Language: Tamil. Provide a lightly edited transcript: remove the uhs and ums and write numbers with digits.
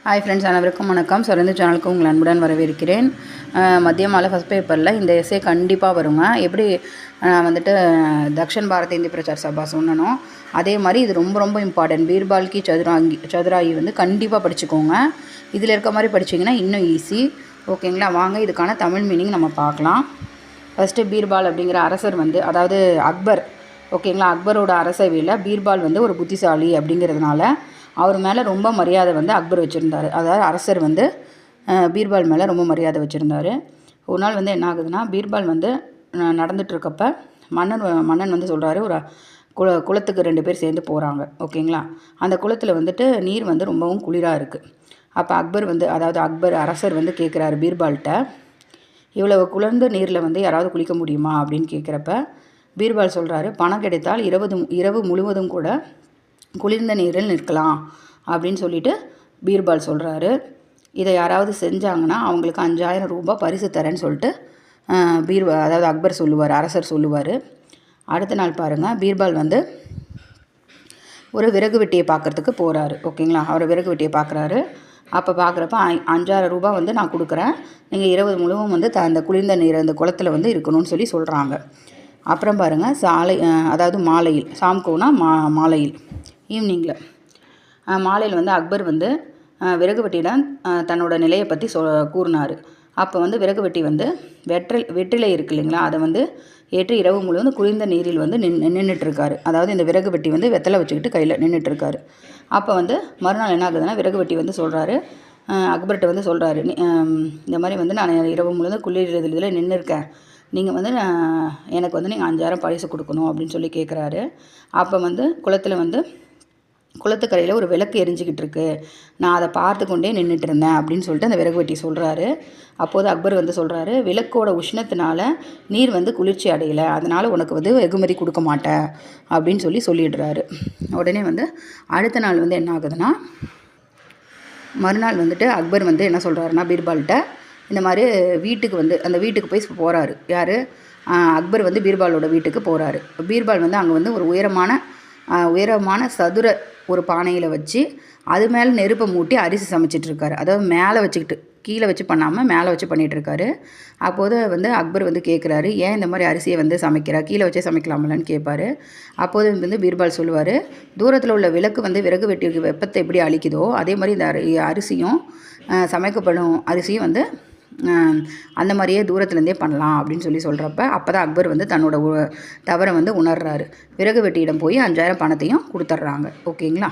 ஹாய் ஃப்ரெண்ட்ஸ், அனைவருக்கும் வணக்கம். இந்த சேனலுக்கு உங்கள் அன்புடன் வரவேற்கிறேன். மதிய மாலை ஃபஸ்ட் பேப்பரில் இந்த எஸ்ஏ கண்டிப்பாக வருங்க. எப்படி வந்துட்டு தக்ஷன் பாரத் இந்தி பிரச்சார் சபா சொன்னனோ அதே மாதிரி இது ரொம்ப ரொம்ப இம்பார்ட்டன்ட். பீர்பால் கி சதுராயி வந்து கண்டிப்பாக படிச்சுக்கோங்க. இதில் இருக்க மாதிரி படிச்சிங்கன்னா இன்னும் ஈஸி. ஓகேங்களா? வாங்க இதுக்கான தமிழ் மீனிங் நம்ம பார்க்கலாம். ஃபஸ்ட்டு பீர்பால் அப்படிங்கிற அரசர் வந்து, அதாவது அக்பர், ஓகேங்களா, அக்பரோட அரசவையில் பீர்பால் வந்து ஒரு புத்திசாலி அப்படிங்கிறதுனால அவர் மேலே ரொம்ப மரியாதை வந்து அக்பர் வச்சுருந்தார். அதாவது அரசர் வந்து பீர்பால் மேலே ரொம்ப மரியாதை வச்சுருந்தார். ஒரு நாள் வந்து என்ன ஆகுதுன்னா, பீர்பால் வந்து நடந்துகிட்ருக்கப்ப மன்னன் வந்து சொல்கிறாரு, ஒரு குளத்துக்கு 2 பேர் சேர்ந்து போகிறாங்க. ஓகேங்களா? அந்த குளத்தில் வந்துட்டு நீர் வந்து ரொம்பவும் குளிராக இருக்குது. அப்போ அக்பர் அரசர் வந்து கேட்குறாரு பீர்பால்கிட்ட, இவ்வளவு குளிர்ந்த நீரில் வந்து யாராவது குளிக்க முடியுமா அப்படின்னு கேட்குறப்ப பீர்பால் சொல்கிறாரு, பணம் கிடைத்தால் இரவு முழுவதும் கூட குளிர்ந்த நீரில் நிற்கலாம் அப்படின்னு சொல்லிட்டு பீர்பால் சொல்கிறாரு. இதை யாராவது செஞ்சாங்கன்னா அவங்களுக்கு 5000 ரூபாய் பரிசு தரேன்னு சொல்லிட்டு அக்பர் சொல்லுவார், அரசர் சொல்லுவார். அடுத்த நாள் பாருங்கள், பீர்பால் வந்து ஒரு விறகு வெட்டியை பார்க்குறதுக்கு போகிறாரு. ஓகேங்களா? அவர் விறகு வெட்டியை பார்க்குறாரு. அப்போ பார்க்குறப்ப 5000 ரூபாய் வந்து நான் கொடுக்குறேன், நீங்கள் இரவு முழுவதும் வந்து அந்த குளிர்ந்த நீர் அந்த குளத்தில் வந்து இருக்கணும்னு சொல்கிறாங்க. அப்புறம் பாருங்கள், மாலையில், சாம்கோனா மாலையில், ஈவினிங்கில், மாலையில் வந்து அக்பர் வந்து விறகு வெட்டியிடம் தன்னோட நிலையை பற்றி கூறினார். அப்போ வந்து விறகு வெட்டி வந்து வெற்றிலை இருக்குது இல்லைங்களா, அதை வந்து ஏற்றி இரவு முழுவதும் குளிர்ந்த நீரில் வந்து நின்றுட்டுருக்காரு. அதாவது இந்த விறகு வெட்டி வந்து வெத்தலை வச்சுக்கிட்டு கையில் நின்றுட்டுருக்காரு. அப்போ வந்து மறுநாள் என்ன ஆகுதுன்னா, விறகு வெட்டி வந்து சொல்கிறாரு, அக்பர்கிட்ட வந்து சொல்கிறாரு, இந்த மாதிரி வந்து நான் இரவு முழுவதும் குளிர் நின்று இருக்கேன், நீங்கள் வந்து எனக்கு வந்து நீங்கள் 5000 பரிசு கொடுக்கணும் அப்படின்னு சொல்லி கேட்குறாரு. அப்போ வந்து குளத்துக்கரையில் ஒரு விளக்கு எரிஞ்சிக்கிட்டு இருக்கு, நான் அதை பார்த்து கொண்டே நின்றுட்டு இருந்தேன் அப்படின்னு சொல்லிட்டு அந்த விறகு வெட்டி சொல்கிறாரு. அப்போது அக்பர் வந்து சொல்கிறாரு, விளக்கோட உஷ்ணத்தினால நீர் வந்து குளிர்ச்சி அடையலை, அதனால் உனக்கு வந்து வெகுமதி கொடுக்க மாட்டேன் அப்படின்னு சொல்லிடுறாரு. உடனே வந்து அடுத்த நாள் வந்து என்ன ஆகுதுன்னா, மறுநாள் வந்துட்டு அக்பர் வந்து என்ன சொல்கிறாருன்னா பீர்பால்கிட்ட, இந்த மாதிரி அந்த வீட்டுக்கு போய் போகிறாரு. யார்? அக்பர் வந்து பீர்பாலோட வீட்டுக்கு போகிறாரு. பீர்பால் வந்து அங்கே வந்து ஒரு உயரமான சதுர ஒரு பானையில் வச்சு அது மேலே நெருப்பை மூட்டி அரிசி சமைச்சிட்ருக்காரு. அதாவது மேலே வச்சுக்கிட்டு, கீழே வச்சு பண்ணாமல் மேலே வச்சு பண்ணிகிட்ருக்காரு. அப்போது வந்து அக்பர் வந்து கேட்குறாரு, ஏன் இந்த மாதிரி அரிசியை வந்து சமைக்கிறா, கீழே வச்சே சமைக்கலாமலன்னு கேட்பாரு. அப்போது வந்து பீர்பால் சொல்லுவார், தூரத்தில் உள்ள விளக்கு வந்து விறகு வெட்டிக்கு வெப்பத்தை எப்படி அளிக்குதோ அதே மாதிரி இந்த அரிசியும், சமைக்கப்படும் அரிசியும் வந்து அந்த மாதிரியே தூரத்துலேருந்தே பண்ணலாம் அப்படின்னு சொல்கிறப்ப அப்போ தான் அக்பர் வந்து தன்னோட தவறை வந்து உணர்றாரு. விறகு வெட்டியிடம் போய் 5000 பணத்தையும் கொடுத்துட்றாங்க. ஓகேங்களா?